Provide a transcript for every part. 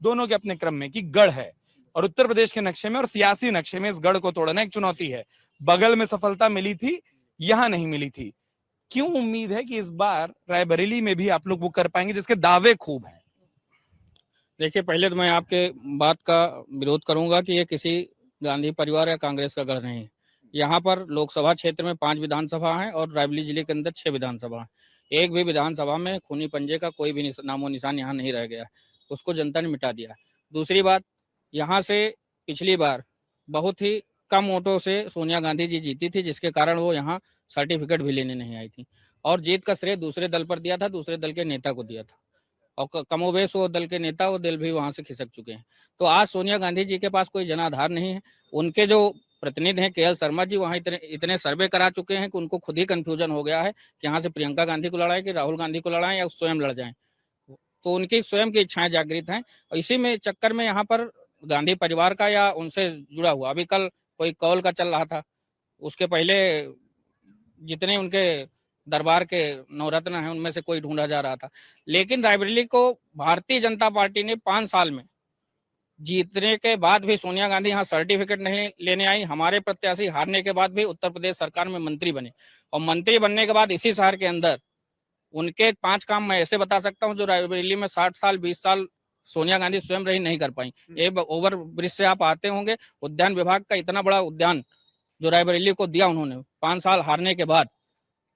दोनों के अपने क्रम में कि गढ़ है और उत्तर प्रदेश के नक्शे में और सियासी नक्शे में इस गढ़ को तोड़ना एक चुनौती है। बगल में सफलता मिली थी, यहां नहीं मिली थी। क्यों उम्मीद है कि इस बार रायबरेली में भी आप लोग वो कर पाएंगे जिसके दावे खूब हैं? देखिए, पहले तो मैं आपके बात का विरोध करूंगा कि ये किसी गांधी परिवार या कांग्रेस का गढ़ नहीं है। यहाँ पर लोकसभा क्षेत्र में 5 विधानसभा हैं और रायबरेली जिले के अंदर 6 विधानसभा हैं। एक भी विधानसभा में खूनी पंजे का कोई भी नामो निशान यहाँ नहीं रह गया, उसको जनता ने मिटा दिया। दूसरी बात, यहाँ से पिछली बार बहुत ही कम वोटों से सोनिया गांधी जी जीती थी, जिसके कारण वो यहाँ सर्टिफिकेट भी लेने नहीं आई थी और जीत का श्रेय दूसरे दल पर दिया था, दूसरे दल के नेता को दिया था और कमोबेश वो दल के नेता वो दल भी वहां से खिसक चुके हैं। तो आज सोनिया गांधी जी के पास कोई जनाधार नहीं है। उनके जो प्रतिनिधि हैं KL शर्मा जी वहां इतने सर्वे करा चुके हैं कि उनको खुद ही कंफ्यूजन हो गया है कि यहाँ से प्रियंका गांधी को लड़ाएं कि राहुल गांधी को लड़ाएं या स्वयं लड़ जाएं। तो उनकी स्वयं की इच्छाएं जागृत हैं और इसी में चक्कर में यहाँ पर गांधी परिवार का या उनसे जुड़ा हुआ, अभी कल कोई कौल का चल रहा था, उसके पहले जितने उनके दरबार के नवरत्न हैं उनमें से कोई ढूंढा जा रहा था। लेकिन रायबरेली को भारतीय जनता पार्टी ने 5 साल में जीतने के बाद भी सोनिया गांधी यहाँ सर्टिफिकेट नहीं लेने आई। हमारे प्रत्याशी हारने के बाद भी उत्तर प्रदेश सरकार में मंत्री बने और मंत्री बनने के बाद इसी शहर के अंदर उनके 5 काम मैं ऐसे बता सकता हूँ जो रायबरेली में 60 साल 20 साल सोनिया गांधी स्वयं रही नहीं कर पाई। एक ओवर ब्रिज से आप आते होंगे, उद्यान विभाग का इतना बड़ा उद्यान जो रायबरेली को दिया उन्होंने 5 साल हारने के बाद,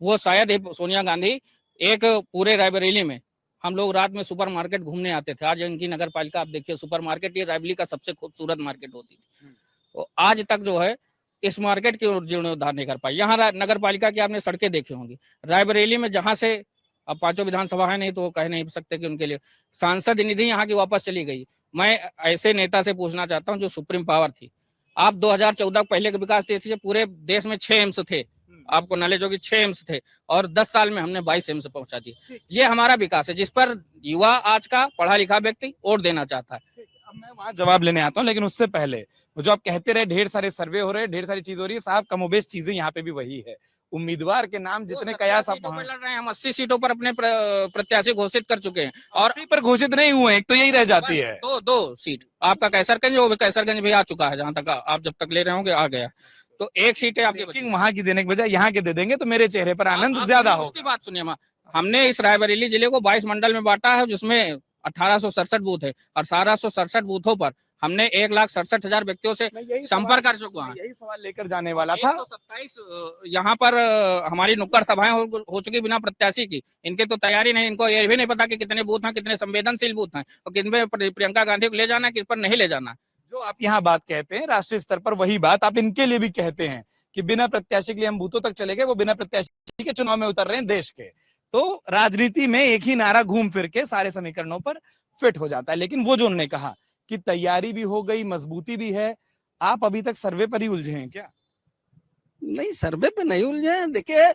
वो शायद ही सोनिया गांधी एक पूरे रायबरेली में, हम लोग रात में सुपर मार्केट घूमने आते थे, आज इनकी नगर पालिका आप देखिए सुपर मार्केट ये रायबरेली का सबसे खूबसूरत मार्केट होती थी, तो आज तक जो है इस मार्केट की जीर्णोद्धार नहीं कर पाई। यहाँ नगर पालिका की आपने सड़कें देखी होंगी, रायबरेली में जहां से अब 5 विधानसभा है नहीं तो कह नहीं सकते कि उनके लिए सांसद निधि यहाँ की वापस चली गई। मैं ऐसे नेता से पूछना चाहता हूँ जो सुप्रीम पावर थी, आप 2014 पहले के विकास थे, पूरे देश में 6 एम्स थे, आपको नॉलेज होगी 6 एम्स थे और 10 साल में हमने 22 एम्स पहुंचा दिए। ये हमारा विकास है जिस पर युवा आज का पढ़ा लिखा व्यक्ति वोट देना चाहता है। अब मैं वहां जवाब लेने आता हूं, लेकिन उससे पहले जो आप कहते रहे ढेर सारे सर्वे हो रहे हैं, ढेर सारी चीज हो रही है, साहब कमोबेश चीजें यहाँ पे भी वही है। उम्मीदवार के नाम जितने कयास आप लड़ रहे हैं, हम 80 सीटों पर अपने प्रत्याशी घोषित कर चुके हैं और 80 पर घोषित नहीं हुए, एक तो यही रह जाती है। दो सीट आपका कैसरगंज, वो कैसरगंज भी आ चुका है, जहां तक आप जब तक ले रहे होंगे आ गया, तो एक सीट है आपकी। वहां की देने के बजाय यहाँ के दे देंगे तो मेरे चेहरे पर आनंद ज्यादा हो। उसकी बात सुनिए, हमने इस रायबरेली जिले को 22 मंडल में बांटा है जिसमें 1867 बूथ है और 1867 बूथों पर हमने 1,67,000 व्यक्तियों से संपर्क कर चुका है। यही सवाल लेकर जाने वाला था। 127 यहाँ पर हमारी नुक्कड़ सभाएं हो चुकी बिना प्रत्याशी की, इनके तो तैयारी नहीं, इनको ये भी नहीं पता कि कितने बूथ हैं, कितने संवेदनशील बूथ हैं और किन पे प्रियंका गांधी को ले जाना है, किस पर नहीं ले जाना। जो आप यहाँ बात कहते हैं राष्ट्रीय स्तर पर, वही बात आप इनके लिए भी कहते हैं कि बिना प्रत्याशी के लिए हम बूथों तक चले गए, वो बिना प्रत्याशी के चुनाव में उतर रहे हैं देश के। तो राजनीति में एक ही नारा घूम फिर के सारे समीकरणों पर फिट हो जाता है। लेकिन वो जो उन्होंने कहा कि तैयारी भी हो गई, मजबूती भी है, आप अभी तक सर्वे पर ही उलझे हैं क्या? नहीं, सर्वे पे नहीं उलझे। देखिए,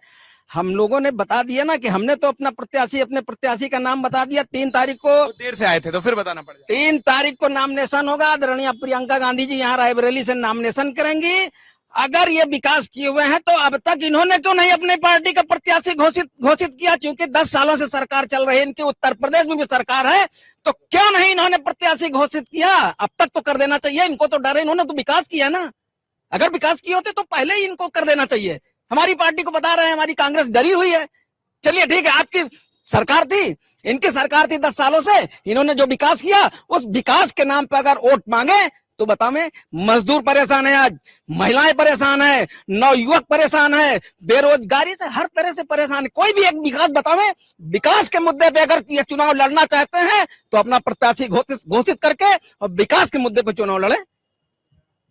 हम लोगों ने बता दिया ना कि हमने तो अपने प्रत्याशी का नाम बता दिया। 3 तारीख को, तो देर से आए थे तो फिर बताना पड़ जाए। 3 तारीख को नामिनेशन होगा। आदरणीय प्रियंका गांधी जी यहाँ रायबरेली से नामिनेशन करेंगी। अगर ये विकास किए हुए हैं तो अब तक इन्होंने क्यों नहीं अपनी पार्टी का प्रत्याशी घोषित किया? क्योंकि 10 सालों से सरकार चल रही है, इनके उत्तर प्रदेश में भी सरकार है, तो क्यों नहीं इन्होंने प्रत्याशी घोषित किया? अब तक तो कर देना चाहिए। इनको तो डर है, इन्होंने तो विकास किया ना। अगर विकास किए होते तो पहले ही इनको कर देना चाहिए। हमारी पार्टी को बता रहे हैं हमारी कांग्रेस डरी हुई है। चलिए ठीक है, आपकी सरकार थी, इनकी सरकार थी 10 सालों से, इन्होंने जो विकास किया उस विकास के नाम पर अगर वोट मांगे तो बतावें, मजदूर परेशान है, आज महिलाएं परेशान है, नवयुवक परेशान है, बेरोजगारी से हर तरह से परेशान है। कोई भी एक विकास बतावें, विकास के मुद्दे पे अगर ये चुनाव लड़ना चाहते हैं तो अपना प्रत्याशी घोषित करके और विकास के मुद्दे पे चुनाव लड़े।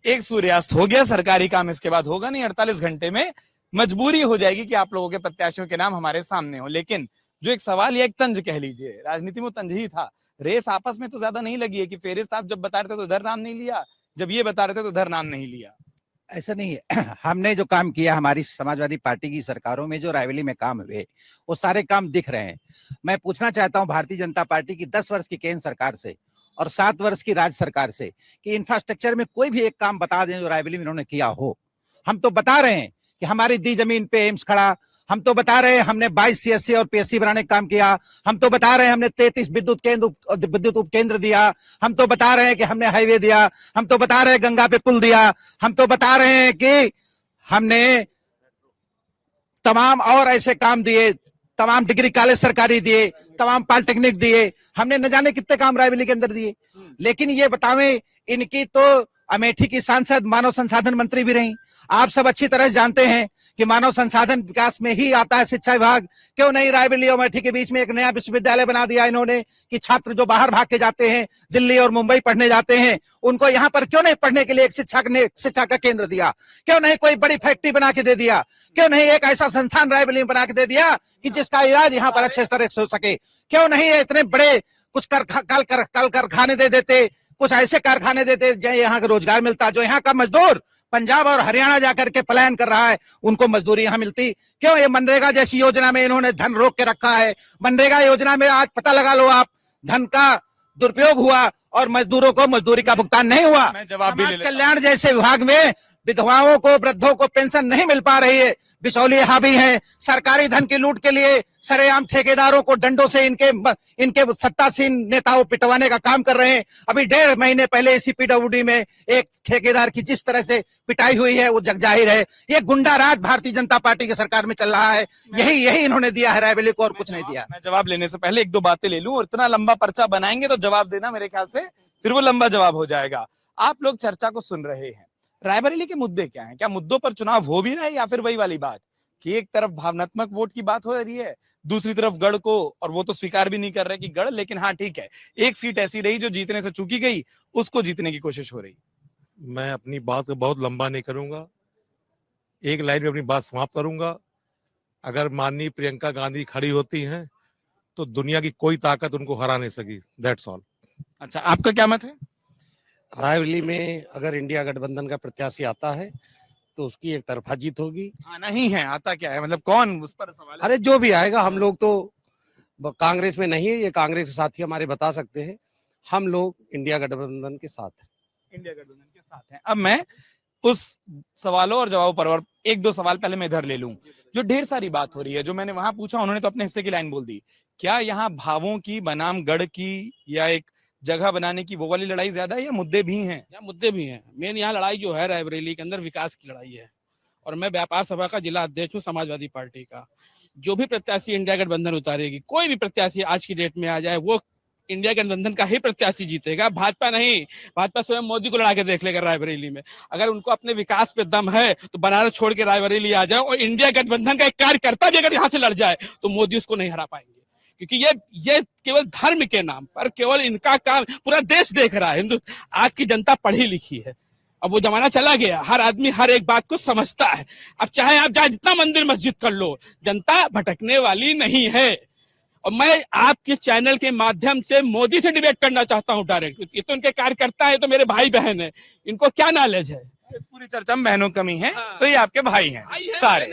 एक सूर्यास्त हो गया, सरकारी काम इसके बाद होगा नहीं। 48 घंटे में मजबूरी हो जाएगी कि आप लोगों के प्रत्याशियों के नाम हमारे सामने हो। लेकिन जो एक सवाल या एक तंज कह लीजिए, राजनीति में तंज ही था, रेस आपस में तो ज्यादा नहीं लगी है कि फेरिस्त आप जब बता रहे थे तो इधर नाम नहीं लिया, जब ये बता रहे थे तो इधर नाम नहीं लिया। ऐसा नहीं है। हमने जो काम किया हमारी समाजवादी पार्टी की सरकारों में, जो रायबरेली में काम हुए, वो सारे काम दिख रहे हैं। मैं पूछना चाहता हूं भारतीय जनता पार्टी की 10 वर्ष की केंद्र सरकार से और 7 वर्ष की राज्य सरकार से कि इंफ्रास्ट्रक्चर में कोई भी एक काम बता दें जो रायबरेली में उन्होंने किया हो। हम तो बता रहे हैं कि हमारी दी जमीन पे एम्स खड़ा, हम तो बता रहे हैं हमने 22 सीएससी और पीएससी बनाने का काम किया। हम तो बता रहे हैं हमने 33 विद्युत उपकेंद्र दिया। हम तो बता रहे हैं कि हमने हाईवे दिया। हम तो बता रहे हैं गंगा पे पुल दिया। हम तो बता रहे हैं कि हमने तमाम और ऐसे काम दिए, तमाम डिग्री कॉलेज सरकारी दिए, तमाम पॉलिटेक्निक दिए, हमने न जाने कितने काम रायबरेली के अंदर दिए। लेकिन ये बतावें, इनकी तो अमेठी की सांसद मानव संसाधन मंत्री भी रही। आप सब अच्छी तरह जानते हैं कि मानव संसाधन विकास में ही आता है शिक्षा विभाग। क्यों नहीं रायबरेली और अमेठी के बीच में एक नया विश्वविद्यालय बना दिया इन्होंने कि छात्र जो बाहर भाग के जाते हैं, दिल्ली और मुंबई पढ़ने जाते हैं, उनको यहाँ पर क्यों नहीं पढ़ने के लिए एक शिक्षा का केंद्र दिया? क्यों नहीं कोई बड़ी फैक्ट्री बना के दे दिया? क्यों नहीं एक ऐसा संस्थान रायबरेली में बना के दे दिया कि जिसका इलाज यहाँ पर अच्छे तरह से हो सके? क्यों नहीं इतने बड़े कुछ कल कारखाने दे देते, कुछ ऐसे कारखाने देते जो यहाँ का रोजगार मिलता, जो यहाँ का मजदूर पंजाब और हरियाणा जाकर के पलायन कर रहा है उनको मजदूरी यहाँ मिलती। क्यों ये मनरेगा जैसी योजना में इन्होंने धन रोक के रखा है? मनरेगा योजना में आज पता लगा लो आप, धन का दुरुपयोग हुआ और मजदूरों को मजदूरी का भुगतान नहीं हुआ। समाज कल्याण जैसे विभाग में विधवाओं को, वृद्धों को पेंशन नहीं मिल पा रही है। बिचौलिए हावी हैं, सरकारी धन की लूट के लिए सरेआम ठेकेदारों को डंडों से इनके सत्तासीन नेताओं पिटवाने का काम कर रहे हैं। अभी 1.5 महीने पहले इसी पीडब्ल्यूडी में एक ठेकेदार की जिस तरह से पिटाई हुई है वो जग जाहिर है। ये गुंडा राज भारतीय जनता पार्टी की सरकार में चल रहा है। यही इन्होंने दिया है रायबरेली को, और कुछ नहीं दिया। मैं जवाब लेने से पहले 1-2 बातें ले लूं, और इतना लंबा पर्चा बनाएंगे तो जवाब देना मेरे ख्याल से फिर वो लंबा जवाब हो जाएगा। आप लोग चर्चा को सुन रहे हैं, रायबरेली के मुद्दे क्या हैं? क्या मुद्दों पर चुनाव हो भी रहा है, या फिर वही वाली बात कि एक तरफ भावनात्मक वोट की बात हो रही है, दूसरी तरफ गढ़ को, और वो तो स्वीकार भी नहीं कर रहे कि गढ़, लेकिन हाँ ठीक है, एक सीट ऐसी रही जो जीतने से चूकी गई, उसको जीतने की कोशिश हो रही। मैं अपनी बात को बहुत लंबा नहीं करूंगा, एक लाइन में अपनी बात समाप्त करूंगा। अगर माननीय प्रियंका गांधी खड़ी होती हैं तो दुनिया की कोई ताकत उनको हरा नहीं सकी। That's all. अच्छा, आपका क्या मत है? रायबरेली में अगर इंडिया गठबंधन का प्रत्याशी आता है तो उसकी एक तरफा जीत होगी। आना ही है, आता क्या है मतलब कौन, उस पर सवाल है। अरे जो भी आएगा, हम लोग तो कांग्रेस में नहीं है, ये कांग्रेस के साथी हमारे बता सकते हैं। हम लोग इंडिया गठबंधन के साथ हैं। इंडिया गठबंधन के साथ हैं। अब मैं उस सवालों और जवाबों पर और 1-2 सवाल पहले मैं इधर ले लूं। जो ढेर सारी बात हो रही है, जो मैंने वहां पूछा उन्होंने तो अपने हिस्से की लाइन बोल दी। क्या यहाँ भावों की बनाम गढ़ की या एक जगह बनाने की वो वाली लड़ाई ज्यादा है, या मुद्दे भी हैं? यहाँ मुद्दे भी हैं। मेन यहाँ लड़ाई जो है रायबरेली के अंदर विकास की लड़ाई है। और मैं व्यापार सभा का जिला अध्यक्ष हूँ समाजवादी पार्टी का। जो भी प्रत्याशी इंडिया गठबंधन उतारेगी, कोई भी प्रत्याशी आज की डेट में आ जाए, वो इंडिया गठबंधन का ही प्रत्याशी जीतेगा, भाजपा नहीं। भाजपा स्वयं मोदी को लड़ा के देख लेगा रायबरेली में। अगर उनको अपने विकास पे दम है तो बनारस छोड़ के रायबरेली आ जाए, और इंडिया गठबंधन का एक कार्यकर्ता भी अगर यहाँ से लड़ जाए तो मोदी उसको नहीं हरा पाएंगे। क्योंकि ये केवल धर्म के नाम पर, केवल इनका काम पूरा देश देख रहा है। आज की जनता पढ़ी लिखी है, अब वो जमाना चला गया। हर आदमी हर एक बात को समझता है। अब चाहे आप जाए जितना मंदिर मस्जिद कर लो, जनता भटकने वाली नहीं है। और मैं आपके चैनल के माध्यम से मोदी से डिबेट करना चाहता हूं डायरेक्ट। ये तो उनके कार्यकर्ता है, तो मेरे भाई बहन है, इनको क्या नॉलेज है? इस पूरी चर्चा में बहनों कमी है, तो ये आपके भाई हैं सारे।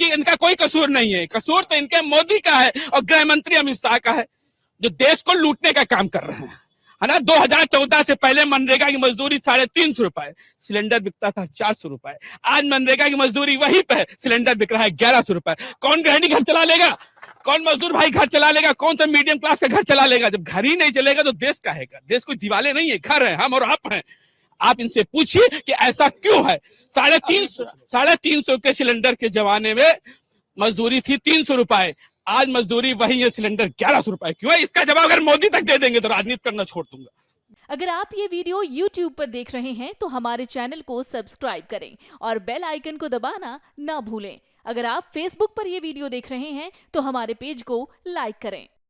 इनका कोई कसूर नहीं है। कसूर तो इनके मोदी का है और गृह मंत्री अमित शाह का है, जो देश को लूटने का काम कर रहे हैं, है ना। 2014 से पहले मनरेगा की मजदूरी 350 रुपए, सिलेंडर बिकता था 400 रुपए। आज मनरेगा की मजदूरी वही पे, सिलेंडर बिक रहा है 1100 रुपए। कौन गृहिणी घर चला लेगा? कौन मजदूर भाई घर चला लेगा? कौन सा मीडियम क्लास का घर चला लेगा? जब घर ही नहीं चलेगा तो देश का है? देश कोई दिवाले नहीं है, घर है, हम और आप हैं। आप इनसे पूछिए कि ऐसा क्यों है। 350 के सिलेंडर के जमाने में मजदूरी थी 300 रुपए, आज मजदूरी वही है, सिलेंडर 1100 रुपए क्यों है? इसका जवाब अगर मोदी तक दे देंगे तो राजनीति करना छोड़ दूंगा। अगर आप ये वीडियो YouTube पर देख रहे हैं तो हमारे चैनल को सब्सक्राइब करें और बेल आइकन को दबाना ना भूलें। अगर आप Facebook पर ये वीडियो देख रहे हैं तो हमारे पेज को लाइक करें।